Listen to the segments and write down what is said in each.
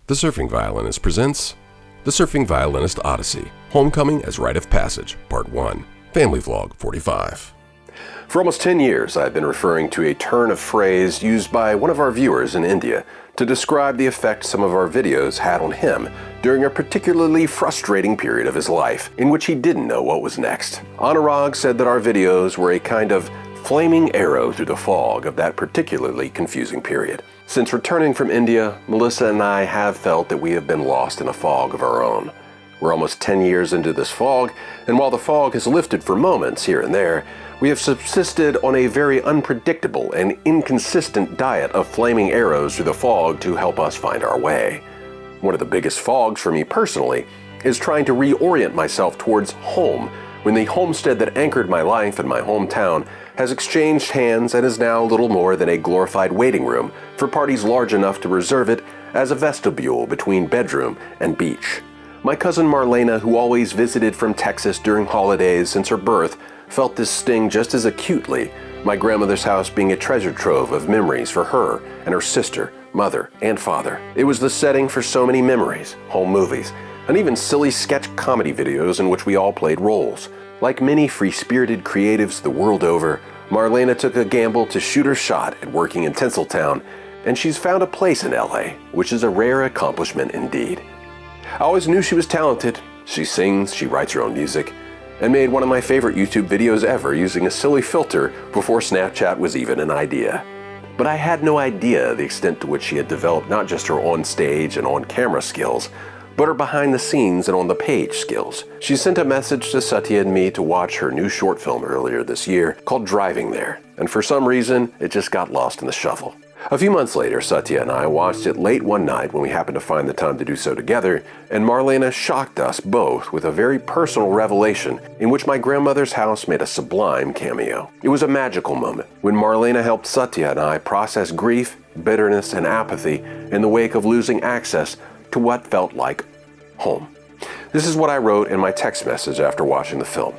The Surfing Violinist presents The Surfing Violinist Odyssey, Homecoming as Rite of Passage, Part 1, Family Vlog 45. For almost 10 years, I've been referring to a turn of phrase used by one of our viewers in India to describe the effect some of our videos had on him during a particularly frustrating period of his life, in which he didn't know what was next. Anurag said that our videos were a kind of flaming arrow through the fog of that particularly confusing period. Since returning from India, Melissa and I have felt that we have been lost in a fog of our own. We're almost 10 years into this fog, and while the fog has lifted for moments here and there, we have subsisted on a very unpredictable and inconsistent diet of flaming arrows through the fog to help us find our way. One of the biggest fogs for me personally is trying to reorient myself towards home when the homestead that anchored my life in my hometown has exchanged hands and is now little more than a glorified waiting room for parties large enough to reserve it as a vestibule between bedroom and beach. My cousin Marlena, who always visited from Texas during holidays since her birth, felt this sting just as acutely, my grandmother's house being a treasure trove of memories for her and her sister, mother, and father. It was the setting for so many memories, home movies, and even silly sketch comedy videos in which we all played roles. Like many free-spirited creatives the world over, Marlena took a gamble to shoot her shot at working in Tinseltown, and she's found a place in LA, which is a rare accomplishment indeed. I always knew she was talented. She sings, she writes her own music, and made one of my favorite YouTube videos ever using a silly filter before Snapchat was even an idea. But I had no idea the extent to which she had developed not just her on-stage and on-camera skills, but her behind-the-scenes and on-the-page skills. She sent a message to Satya and me to watch her new short film earlier this year called Driving There, and for some reason, it just got lost in the shuffle. A few months later, Satya and I watched it late one night when we happened to find the time to do so together, and Marlena shocked us both with a very personal revelation in which my grandmother's house made a sublime cameo. It was a magical moment when Marlena helped Satya and I process grief, bitterness, and apathy in the wake of losing access to what felt like home. This is what I wrote in my text message after watching the film.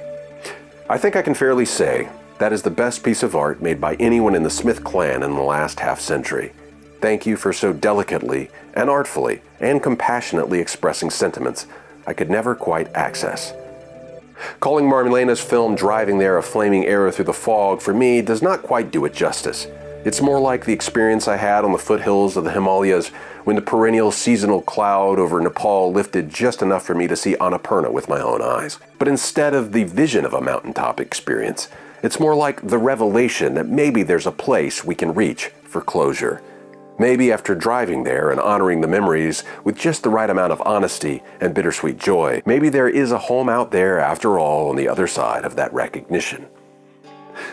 I think I can fairly say that is the best piece of art made by anyone in the Smith clan in the last half-century. Thank you for so delicately and artfully and compassionately expressing sentiments I could never quite access. Calling Marlena's film Driving There a flaming arrow through the fog for me does not quite do it justice. It's more like the experience I had on the foothills of the Himalayas when the perennial seasonal cloud over Nepal lifted just enough for me to see Annapurna with my own eyes. But instead of the vision of a mountaintop experience, it's more like the revelation that maybe there's a place we can reach for closure. Maybe after driving there and honoring the memories with just the right amount of honesty and bittersweet joy, maybe there is a home out there after all on the other side of that recognition.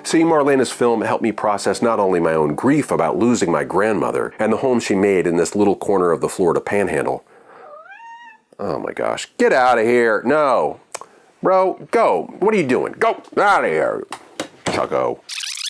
Seeing Marlena's film helped me process not only my own grief about losing my grandmother and the home she made in this little corner of the Florida Panhandle. Oh my gosh, get out of here. No. Bro, go. What are you doing? Go out of here. Chucko.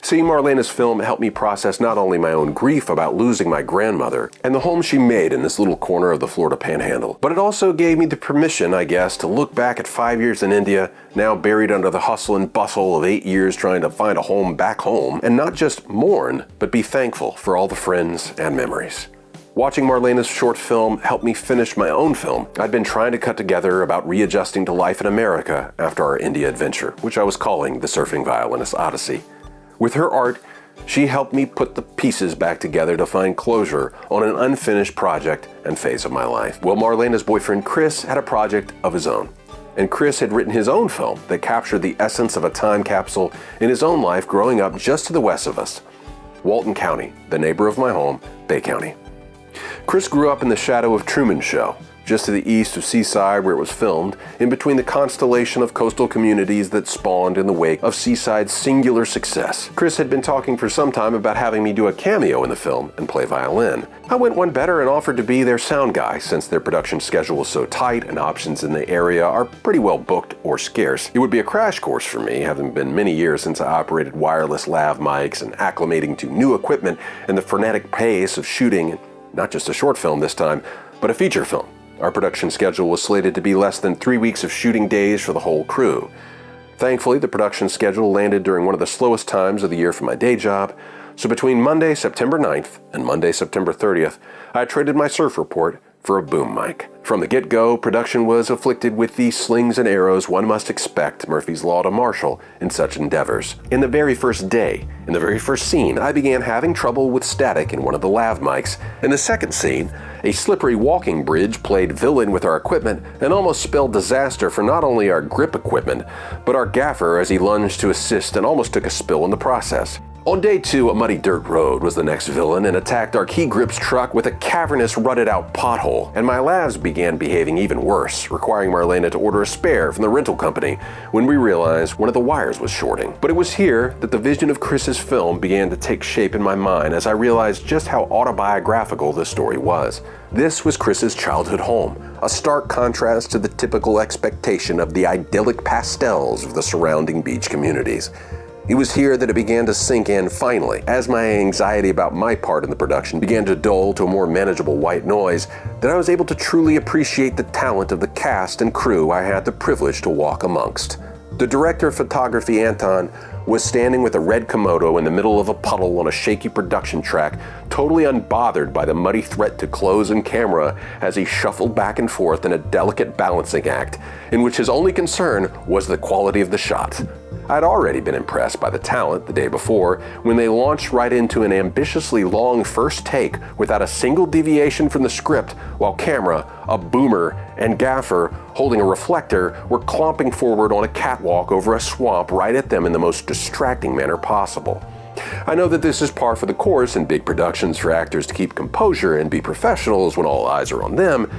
Seeing Marlena's film helped me process not only my own grief about losing my grandmother and the home she made in this little corner of the Florida Panhandle, but it also gave me the permission, I guess, to look back at 5 years in India, now buried under the hustle and bustle of 8 years trying to find a home back home, and not just mourn, but be thankful for all the friends and memories. Watching Marlena's short film helped me finish my own film I'd been trying to cut together about readjusting to life in America after our India adventure, which I was calling The Surfing Violinist Odyssey. With her art, she helped me put the pieces back together to find closure on an unfinished project and phase of my life. Well, Marlena's boyfriend Chris had a project of his own, and Chris had written his own film that captured the essence of a time capsule in his own life growing up just to the west of us, Walton County, the neighbor of my home, Bay County. Chris grew up in the shadow of Truman Show, just to the east of Seaside where it was filmed, in between the constellation of coastal communities that spawned in the wake of Seaside's singular success. Chris had been talking for some time about having me do a cameo in the film and play violin. I went one better and offered to be their sound guy since their production schedule was so tight and options in the area are pretty well booked or scarce. It would be a crash course for me, having been many years since I operated wireless lav mics and acclimating to new equipment and the frenetic pace of shooting, not just a short film this time, but a feature film. Our production schedule was slated to be less than 3 weeks of shooting days for the whole crew. Thankfully, the production schedule landed during one of the slowest times of the year for my day job, so between Monday, September 9th and Monday, September 30th, I traded my surf report for a boom mic. From the get-go, production was afflicted with the slings and arrows one must expect Murphy's Law to marshal in such endeavors. In the very first day, in the very first scene, I began having trouble with static in one of the lav mics. In the second scene, a slippery walking bridge played villain with our equipment and almost spelled disaster for not only our grip equipment, but our gaffer as he lunged to assist and almost took a spill in the process. On day 2, a muddy dirt road was the next villain and attacked our key grips truck with a cavernous, rutted-out pothole, and my lavs began behaving even worse, requiring Marlena to order a spare from the rental company when we realized one of the wires was shorting. But it was here that the vision of Chris's film began to take shape in my mind as I realized just how autobiographical this story was. This was Chris's childhood home, a stark contrast to the typical expectation of the idyllic pastels of the surrounding beach communities. It was here that it began to sink in finally, as my anxiety about my part in the production began to dull to a more manageable white noise, that I was able to truly appreciate the talent of the cast and crew I had the privilege to walk amongst. The director of photography, Anton, was standing with a red Komodo in the middle of a puddle on a shaky production track, totally unbothered by the muddy threat to close in camera as he shuffled back and forth in a delicate balancing act, in which his only concern was the quality of the shot. I'd already been impressed by the talent the day before when they launched right into an ambitiously long first take without a single deviation from the script, while camera, a boomer, and gaffer holding a reflector were clomping forward on a catwalk over a swamp right at them in the most distracting manner possible. I know that this is par for the course in big productions for actors to keep composure and be professionals when all eyes are on them,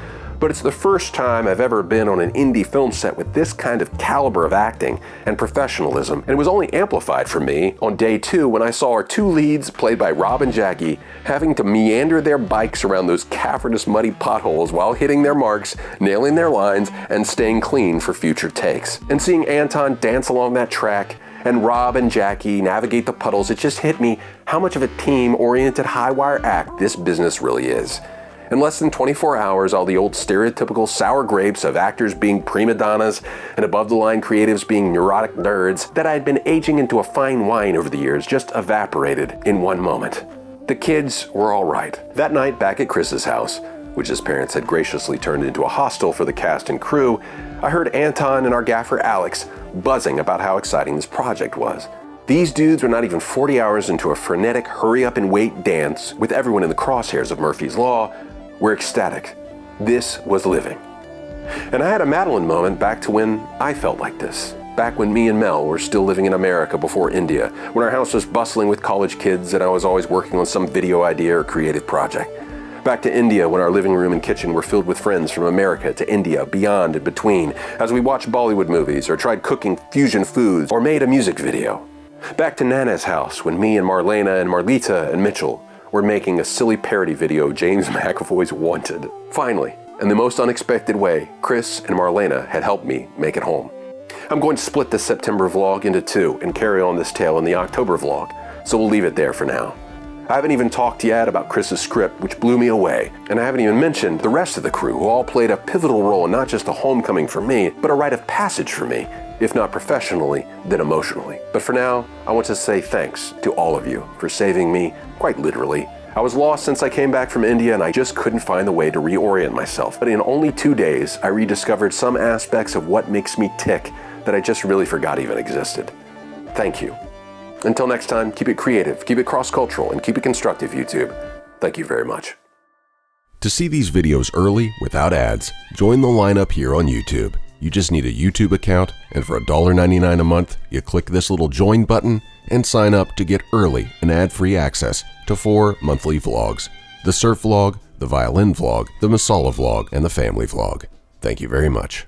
but it's the first time I've ever been on an indie film set with this kind of caliber of acting and professionalism, and it was only amplified for me on day 2 when I saw our 2 leads, played by Rob and Jackie, having to meander their bikes around those cavernous muddy potholes while hitting their marks, nailing their lines, and staying clean for future takes. And seeing Anton dance along that track, and Rob and Jackie navigate the puddles, it just hit me how much of a team-oriented high-wire act this business really is. In less than 24 hours, all the old stereotypical sour grapes of actors being prima donnas and above-the-line creatives being neurotic nerds that I had been aging into a fine wine over the years just evaporated in one moment. The kids were all right. That night back at Chris's house, which his parents had graciously turned into a hostel for the cast and crew, I heard Anton and our gaffer Alex buzzing about how exciting this project was. These dudes were not even 40 hours into a frenetic hurry-up-and-wait dance with everyone in the crosshairs of Murphy's Law. We're ecstatic. This was living. And I had a Madeline moment back to when I felt like this. Back when me and Mel were still living in America before India, when our house was bustling with college kids and I was always working on some video idea or creative project. Back to India when our living room and kitchen were filled with friends from America to India, beyond and between, as we watched Bollywood movies or tried cooking fusion foods or made a music video. Back to Nana's house when me and Marlena and Marlita and Mitchell were making a silly parody video James McAvoy's Wanted. Finally, in the most unexpected way, Chris and Marlena had helped me make it home. I'm going to split this September vlog into 2 and carry on this tale in the October vlog, so we'll leave it there for now. I haven't even talked yet about Chris's script, which blew me away, and I haven't even mentioned the rest of the crew, who all played a pivotal role in not just a homecoming for me, but a rite of passage for me, if not professionally, then emotionally. But for now, I want to say thanks to all of you for saving me, quite literally. I was lost since I came back from India and I just couldn't find the way to reorient myself. But in only 2 days, I rediscovered some aspects of what makes me tick that I just really forgot even existed. Thank you. Until next time, keep it creative, keep it cross-cultural, and keep it constructive, YouTube. Thank you very much. To see these videos early, without ads, join the lineup here on YouTube. You just need a YouTube account, and for $1.99 a month, you click this little join button and sign up to get early and ad-free access to 4 monthly vlogs: the surf vlog, the violin vlog, the masala vlog, and the family vlog. Thank you very much.